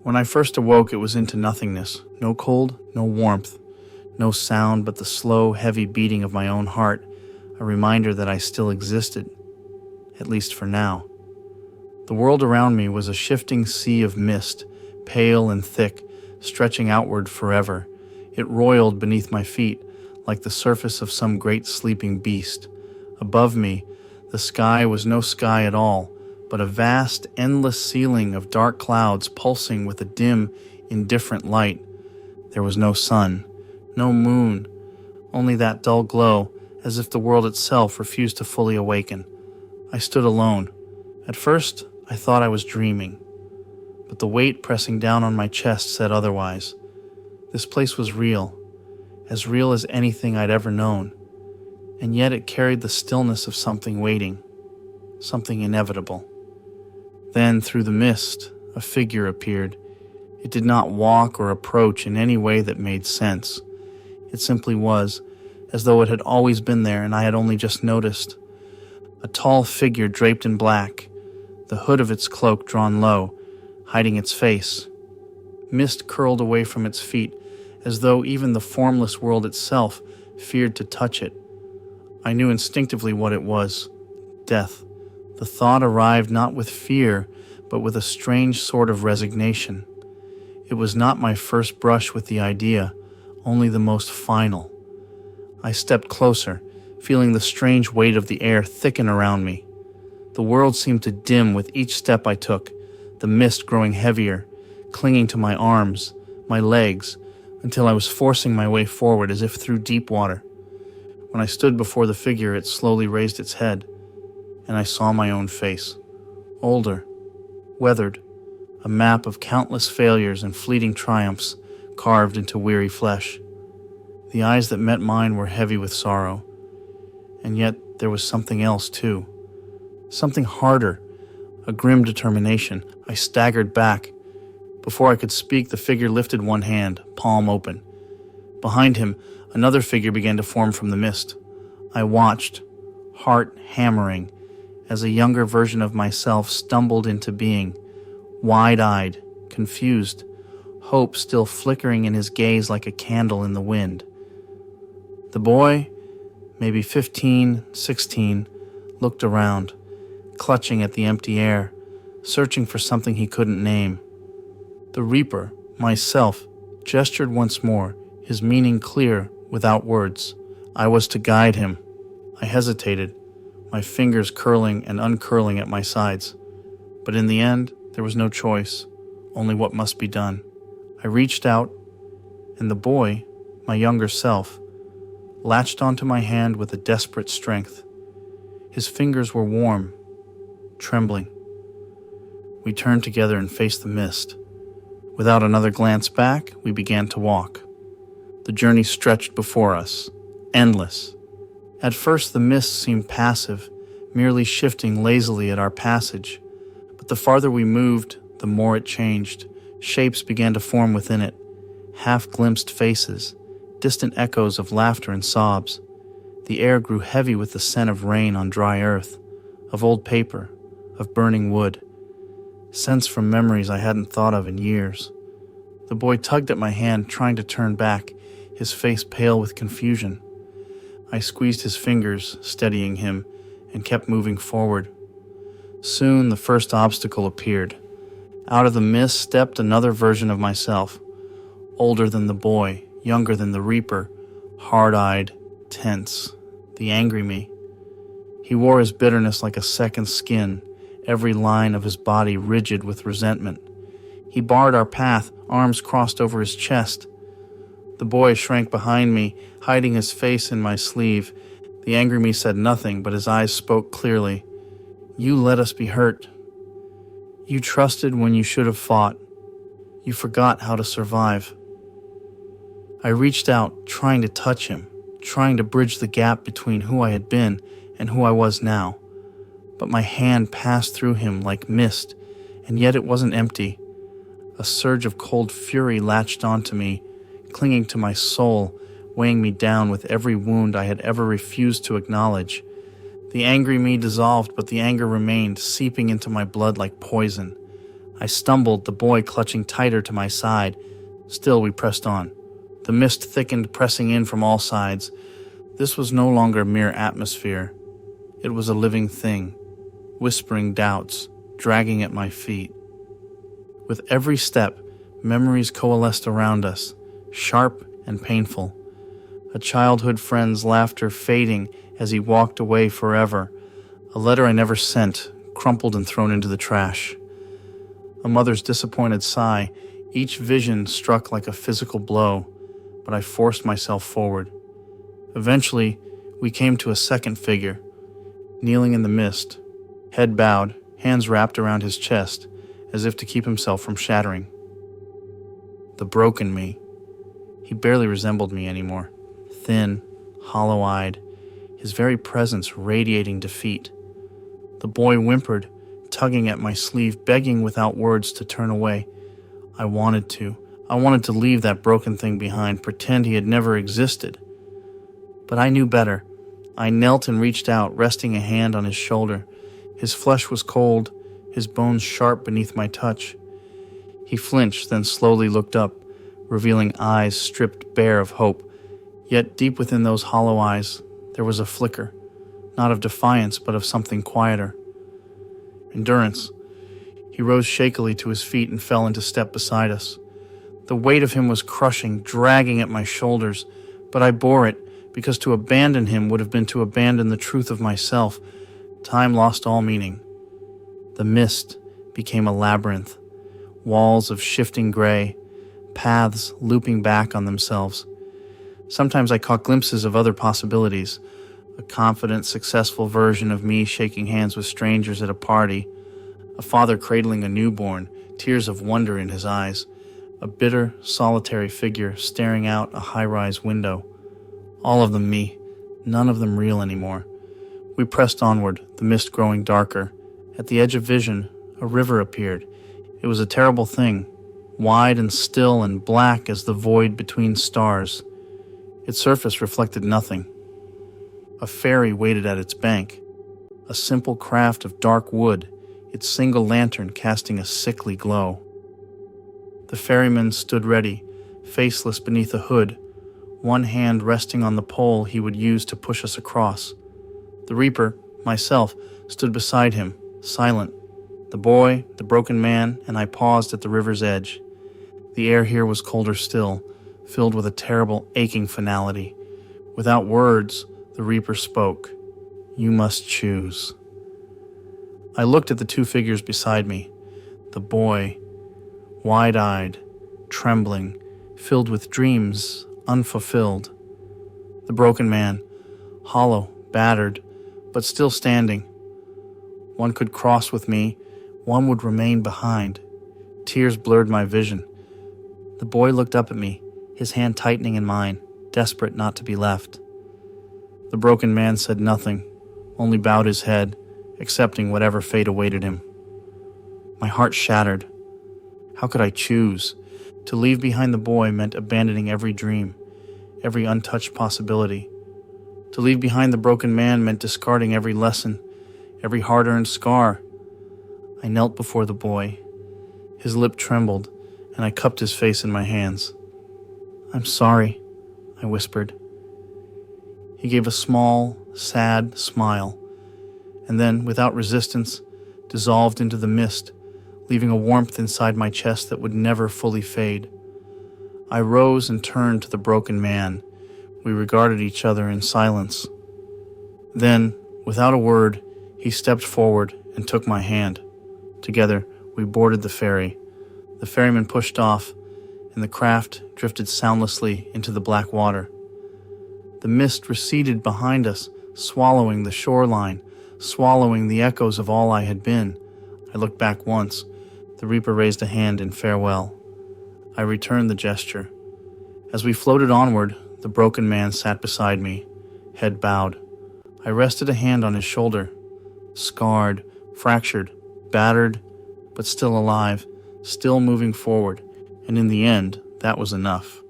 When I first awoke, it was into nothingness. No cold, no warmth, no sound but the slow, heavy beating of my own heart, a reminder that I still existed, at least for now. The world around me was a shifting sea of mist, pale and thick, stretching outward forever. It roiled beneath my feet, like the surface of some great sleeping beast. Above me, the sky was no sky at all, but a vast, endless ceiling of dark clouds pulsing with a dim, indifferent light. There was no sun, no moon, only that dull glow, as if the world itself refused to fully awaken. I stood alone. At first, I thought I was dreaming, but the weight pressing down on my chest said otherwise. This place was real as anything I'd ever known, and yet it carried the stillness of something waiting, something inevitable. Then, through the mist, a figure appeared. It did not walk or approach in any way that made sense. It simply was, as though it had always been there and I had only just noticed. A tall figure draped in black, the hood of its cloak drawn low, hiding its face. Mist curled away from its feet, as though even the formless world itself feared to touch it. I knew instinctively what it was: death. The thought arrived not with fear, but with a strange sort of resignation. It was not my first brush with the idea, only the most final. I stepped closer, feeling the strange weight of the air thicken around me. The world seemed to dim with each step I took, the mist growing heavier, clinging to my arms, my legs, until I was forcing my way forward as if through deep water. When I stood before the figure, it slowly raised its head, and I saw my own face. Older, weathered, a map of countless failures and fleeting triumphs carved into weary flesh. The eyes that met mine were heavy with sorrow, and yet there was something else too. Something harder, a grim determination. I staggered back. Before I could speak, the figure lifted one hand, palm open. Behind him, another figure began to form from the mist. I watched, heart hammering, as a younger version of myself stumbled into being, wide-eyed, confused, hope still flickering in his gaze like a candle in the wind. The boy, maybe 15, 16, looked around, clutching at the empty air, searching for something he couldn't name. The Reaper, myself, gestured once more, his meaning clear, without words. I was to guide him. I hesitated, my fingers curling and uncurling at my sides. But in the end, there was no choice, only what must be done. I reached out, and the boy, my younger self, latched onto my hand with a desperate strength. His fingers were warm, trembling. We turned together and faced the mist. Without another glance back, we began to walk. The journey stretched before us, endless. At first, the mist seemed passive, merely shifting lazily at our passage. But the farther we moved, the more it changed. Shapes began to form within it, half-glimpsed faces, distant echoes of laughter and sobs. The air grew heavy with the scent of rain on dry earth, of old paper, of burning wood. Scents from memories I hadn't thought of in years. The boy tugged at my hand, trying to turn back, his face pale with confusion. I squeezed his fingers, steadying him, and kept moving forward. Soon the first obstacle appeared. Out of the mist stepped another version of myself, older than the boy, younger than the Reaper, hard-eyed, tense, the angry me. He wore his bitterness like a second skin, every line of his body rigid with resentment. He barred our path, arms crossed over his chest. The boy shrank behind me, hiding his face in my sleeve. The angry me said nothing, but his eyes spoke clearly. You let us be hurt. You trusted when you should have fought. You forgot how to survive. I reached out, trying to touch him, trying to bridge the gap between who I had been and who I was now. But my hand passed through him like mist, and yet it wasn't empty. A surge of cold fury latched onto me, clinging to my soul, weighing me down with every wound I had ever refused to acknowledge. The angry me dissolved, but the anger remained, seeping into my blood like poison. I stumbled, the boy clutching tighter to my side. Still we pressed on. The mist thickened, pressing in from all sides. This was no longer mere atmosphere. It was a living thing, whispering doubts, dragging at my feet. With every step, memories coalesced around us, sharp and painful. A childhood friend's laughter fading as he walked away forever. A letter I never sent, crumpled and thrown into the trash. A mother's disappointed sigh. Each vision struck like a physical blow, but I forced myself forward. Eventually, we came to a second figure, kneeling in the mist, head bowed, hands wrapped around his chest, as if to keep himself from shattering. The broken me. He barely resembled me anymore. Thin, hollow-eyed, his very presence radiating defeat. The boy whimpered, tugging at my sleeve, begging without words to turn away. I wanted to leave that broken thing behind, pretend he had never existed. But I knew better. I knelt and reached out, resting a hand on his shoulder. His flesh was cold, his bones sharp beneath my touch. He flinched, then slowly looked up, revealing eyes stripped bare of hope. Yet deep within those hollow eyes, there was a flicker, not of defiance, but of something quieter. Endurance. He rose shakily to his feet and fell into step beside us. The weight of him was crushing, dragging at my shoulders, but I bore it, because to abandon him would have been to abandon the truth of myself. Time lost all meaning. The mist became a labyrinth, walls of shifting gray, paths looping back on themselves. Sometimes I caught glimpses of other possibilities, a confident, successful version of me shaking hands with strangers at a party, a father cradling a newborn, tears of wonder in his eyes, a bitter, solitary figure staring out a high-rise window. All of them me, none of them real anymore. We pressed onward, the mist growing darker. At the edge of vision, a river appeared. It was a terrible thing, wide and still and black as the void between stars. Its surface reflected nothing. A ferry waited at its bank, a simple craft of dark wood, its single lantern casting a sickly glow. The ferryman stood ready, faceless beneath a hood, one hand resting on the pole he would use to push us across. The reaper, myself, stood beside him, silent. The boy, the broken man, and I paused at the river's edge. The air here was colder still, filled with a terrible, aching finality. Without words, the reaper spoke. You must choose. I looked at the two figures beside me. The boy, wide-eyed, trembling, filled with dreams unfulfilled. The broken man, hollow, battered, but still standing. One could cross with me, one would remain behind. Tears blurred my vision. The boy looked up at me, his hand tightening in mine, desperate not to be left. The broken man said nothing, only bowed his head, accepting whatever fate awaited him. My heart shattered. How could I choose? To leave behind the boy meant abandoning every dream, every untouched possibility. To leave behind the broken man meant discarding every lesson, every hard-earned scar. I knelt before the boy. His lip trembled, and I cupped his face in my hands. I'm sorry, I whispered. He gave a small, sad smile, and then, without resistance, dissolved into the mist, leaving a warmth inside my chest that would never fully fade. I rose and turned to the broken man. We regarded each other in silence. Then, without a word, he stepped forward and took my hand. Together, we boarded the ferry. The ferryman pushed off, and the craft drifted soundlessly into the black water. The mist receded behind us, swallowing the shoreline, swallowing the echoes of all I had been. I looked back once. The reaper raised a hand in farewell. I returned the gesture. As we floated onward, the broken man sat beside me, head bowed. I rested a hand on his shoulder. Scarred, fractured, battered, but still alive, still moving forward, and in the end, that was enough.